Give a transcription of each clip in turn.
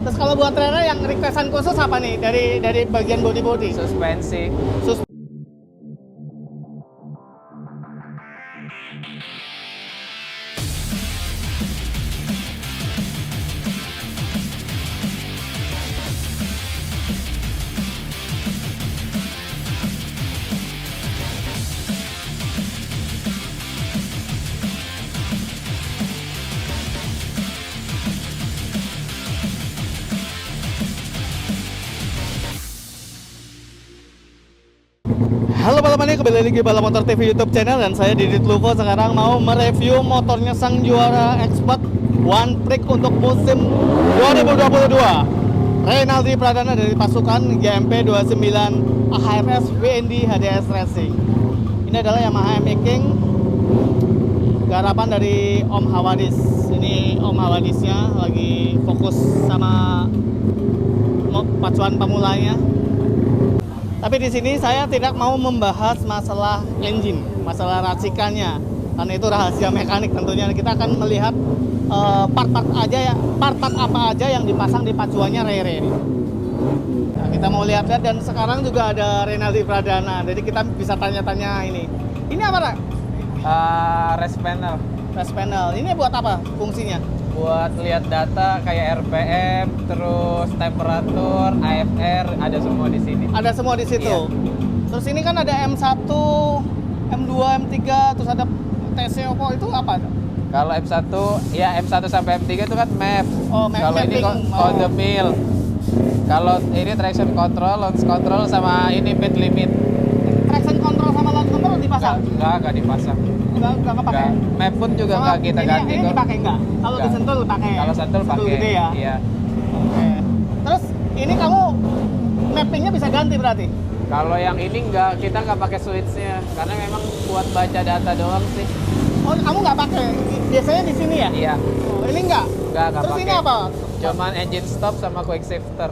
Terus kalau buat trainer yang requestan khusus apa nih dari bagian body? Suspensi. Sus- Halo balap mania, kembali lagi Balap Motor TV YouTube channel dan saya Didit Luvo sekarang mau mereview motornya sang juara expert One Trick untuk musim 2022. Reynaldi Pradana dari pasukan GMP 29 AHRS WND HDS Racing. Ini adalah Yamaha MX King garapan dari Om Hawadis. Ini Om Hawadisnya lagi fokus sama pacuan pemulanya. Tapi di sini saya tidak mau membahas masalah engine, masalah racikannya, karena itu rahasia mekanik tentunya. Kita akan melihat part-part apa aja yang dipasang di pacuannya Rere ini. Nah, kita mau lihat-lihat dan sekarang juga ada Reynaldi Pradana. Jadi kita bisa tanya-tanya ini. Ini apa, Rak? Race panel. Race panel. Ini buat apa fungsinya? Buat lihat data kayak RPM, terus temperatur, AFR, ada semua di sini. Ada semua di situ. Iya. Terus ini kan ada M1, M2, M3, terus ada TC Oppo, itu apa? Kalau M1, ya M1 sampai M3 itu kan map. Oh, map- Kalau ini mapping. kode mil. Kalau ini traction control, launch control, sama ini speed limit. Traction control sama launch control dipasang? Enggak dipasang. Enggak kepake? Enggak. Map pun juga Sama enggak kita ganti ini kok. dipakai enggak? Kalau Enggak. disentul pakai? Kalau sentul pakai. gede ya? Iya. Oke. Terus ini kamu mappingnya bisa ganti berarti? Kalau yang ini enggak, kita nggak pakai switchnya karena memang buat baca data doang sih. Oh, kamu nggak pakai? Biasanya di sini ya? Iya. Oh, ini enggak? Nggak Terus pakai. ini apa? Cuman engine stop sama quick shifter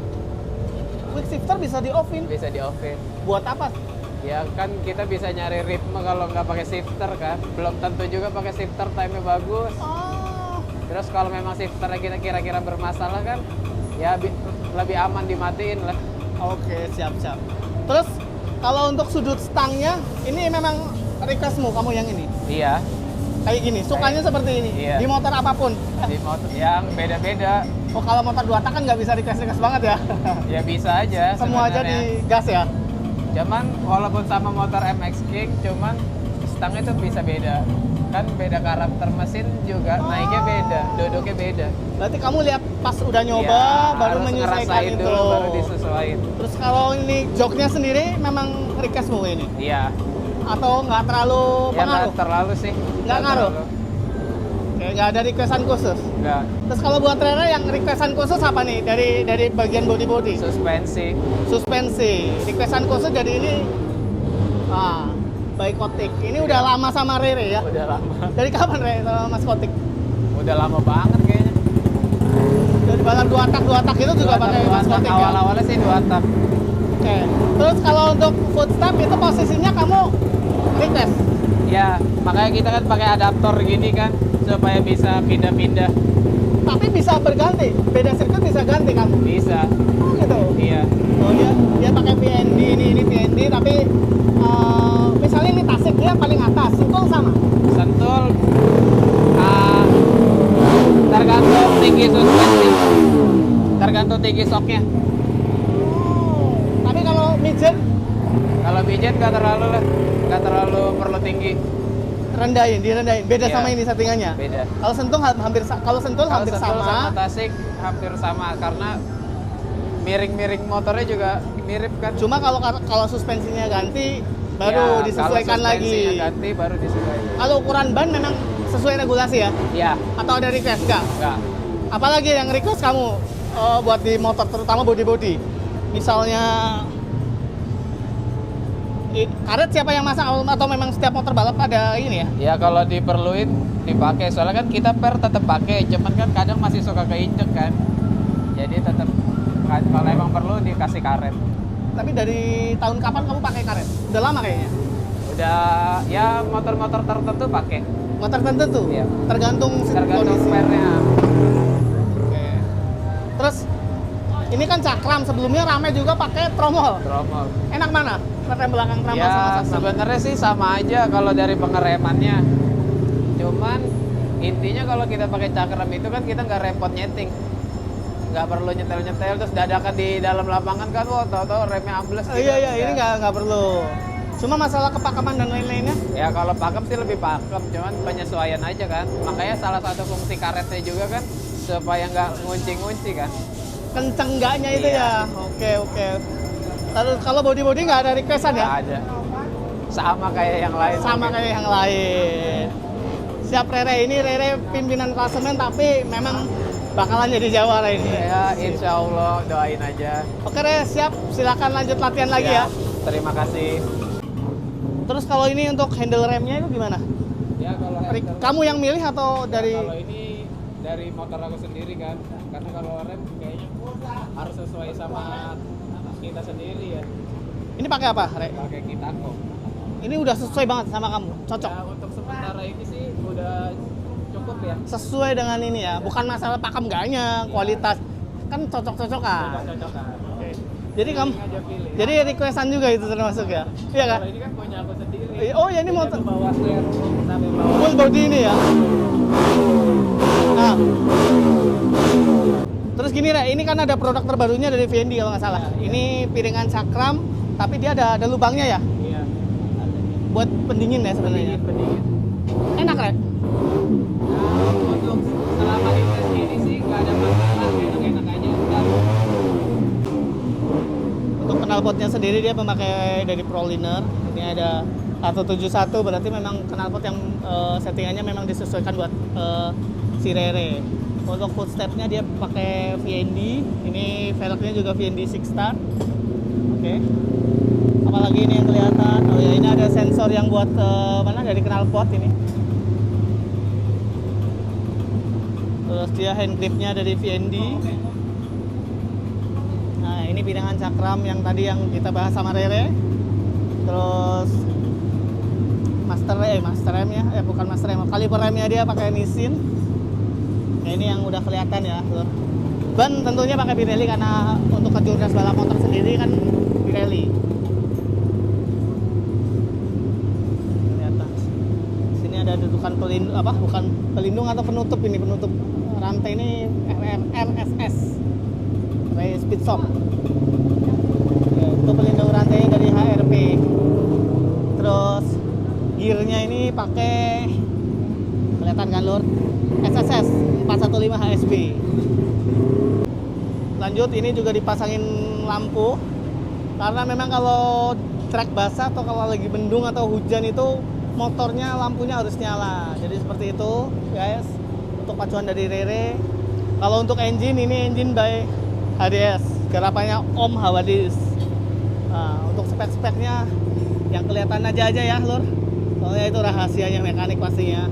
Quick shifter bisa di-off-in? bisa di offin. Buat apa? Ya kan kita bisa nyari ritme kalau nggak pakai shifter kan. Belum tentu juga pakai shifter time-nya bagus. Oh, Terus kalau memang shifternya kita kira-kira bermasalah kan, ya lebih aman dimatiin lah. oke, siap. Terus kalau untuk sudut stangnya, ini memang requestmu kamu yang ini? Iya. Kayak gini, sukanya seperti ini? Iya. Di motor apapun? Di motor yang beda-beda. Oh, kalau motor dua tak kan nggak bisa request banget ya? Ya bisa aja. Semua aja sebenarnya. di gas ya? Cuman walaupun sama motor MX King, cuman stangnya itu bisa beda. Kan beda karakter mesin juga, naiknya beda, duduknya beda. Berarti kamu lihat pas udah nyoba, Ya, baru harus menyesuaikan ngerasain itu. dulu, baru disesuaikan. Terus kalau ini joknya sendiri memang requestmu ini? Iya. Atau nggak terlalu Ya pengaruh? nggak terlalu sih. Nggak ngaruh? terlalu. Oke, nggak ada requestan khusus? Nggak. Terus kalau buat trainer yang requestan khusus apa nih dari bagian body? Suspensi. Suspensi. Requestan khusus jadi ini by Kotik. Ini udah lama sama Rere ya? Udah lama. Dari kapan Rere sama Mas Kotik? Udah lama banget kayaknya. Dari balap dua tak itu juga pakai Mas Kotik ya? Awal-awalnya sih 2 tak. Oke. Terus kalau untuk footstep itu posisinya kamu request? Ya, makanya kita kan pakai adaptor gini kan supaya bisa pindah-pindah. Tapi bisa berganti? Beda sirkuit bisa ganti kamu? Bisa. Oh gitu? Iya. Oh dia pakai VND, ini VND, tapi misalnya ini Tasik dia paling atas, Sentul sama? Sentul tergantung tinggi suspensi. Tergantung tinggi shocknya. Oh, tapi kalau midget Kalau midget nggak terlalu lah, nggak terlalu perlu tinggi. direndahin. Beda Iya. sama ini settingannya? Beda. Kalau Sentul hampir Kalau hampir Sentul sama. sama Tasik hampir sama karena miring-miring motornya juga mirip kan. Cuma kalau suspensinya ganti baru Ya, disesuaikan kalau suspensinya lagi. ganti baru disesuaikan. Kalau ukuran ban memang sesuai regulasi ya? Iya, Atau ada request nggak? enggak. Apalagi yang request kamu buat di motor, terutama body? Misalnya karet siapa yang masang atau memang setiap motor balap ada ini ya? Ya kalau diperluin dipakai, soalnya kan kita tetap pakai, cuman kan kadang masih suka keinjek kan. Jadi tetap kalau emang perlu dikasih karet. Tapi dari tahun kapan kamu pakai karet? Udah lama kayaknya. Udah ya motor-motor tertentu pakai. Motor tertentu? Iya. Tergantung Tergantung kondisi. spare-nya. Oke. Terus Ini kan Cakram, sebelumnya rame juga pakai Tromol. Tromol. Enak mana? Rem belakang Tromol sama Ya Cakram? sebenarnya sih sama aja kalau dari pengeremannya. Cuman intinya kalau kita pakai Cakram itu kan kita nggak repot nyeting, nggak perlu nyetel terus dadakan di dalam lapangan kan, wah tahu-tahu remnya ambles. Oh, iya, ini nggak perlu. Cuma masalah kepakaman dan lain-lainnya. Ya kalau pakem sih lebih pakem, cuman penyesuaian aja kan. Makanya salah satu fungsi karetnya juga kan supaya nggak ngunci-ngunci kan. Kenceng enggaknya itu Iya. ya. Oke. Lalu kalau body nggak ada requestan Nggak ya? ada. Sama kayak yang lain. Sama mungkin. kayak yang lain. Siap Rere, ini Rere pimpinan klasemen tapi memang bakalan jadi jawara ini. Ya insya Allah doain aja. Oke Re, siap. Silakan lanjut latihan lagi ya. Terima kasih. Terus kalau ini untuk handle remnya itu gimana? Ya kalau Kamu yang milih atau dari? kalau ini dari motor aku sendiri kan, karena kalau rem kayaknya harus sesuai sama kita sendiri ya. Ini pakai apa, Re? Pakai Kitako. Ini udah sesuai banget sama kamu, cocok. Ya untuk sementara ini sih udah cukup ya. Sesuai dengan ini ya, bukan masalah pakem enggaknya, kualitas. Kan Udah cocok-cocokan. cocok kan. Jadi kamu, Pilih aja pilih. jadi requestan juga itu termasuk ya? Iya kan? Kalau ini kan punya aku sendiri. Oh ya ini Jadi motor aku bawa stereo sampai bawa. full body ini ya. Nah. Terus gini Re, ini kan ada produk terbarunya dari VND kalau nggak salah. Ini piringan Cakram, tapi dia ada lubangnya ya, Iya. buat pendingin ya sebenarnya. Pendingin. Enak Re. Nah, untuk selama dites ini sih nggak ada masalah, enak-enak aja. Udah. Untuk knalpotnya sendiri dia memakai dari Proliner. Ini ada 171, berarti memang knalpot yang settingannya memang disesuaikan buat si Rere. Untuk footstepnya dia pakai VND. Ini velgnya juga VND 6 star. Oke. Apalagi ini yang kelihatan. Oh ya, ini ada sensor yang buat mana dari knalpot ini. Terus dia hand gripnya dari VND. Nah, ini piringan Cakram yang tadi yang kita bahas sama Rere. Terus master remnya, bukan master rem, kaliper remnya dia pakai Nissin. Nah, ini yang udah kelihatan ya, tuh. Ban tentunya pakai Pirelli karena untuk kejurnas balap motor sendiri kan Pirelli. Kelihatan. Sini ada dudukan pelindung bukan pelindung atau penutup ini, penutup rantai ini RSS. Ray Speed Shop. Ya, itu pelindung rantainya dari HRP. Terus gearnya ini pakai, kelihatan kan Lur? SSS 415 HSB. Lanjut, ini juga dipasangin lampu karena memang kalau trek basah atau kalau lagi mendung atau hujan itu motornya lampunya harus nyala. Jadi seperti itu guys, untuk pacuan dari Rere. Kalau untuk engine, ini engine by HDS, garapannya Om Hawadis. Nah, untuk spek-speknya yang kelihatan aja ya Lur, soalnya itu rahasianya mekanik pastinya.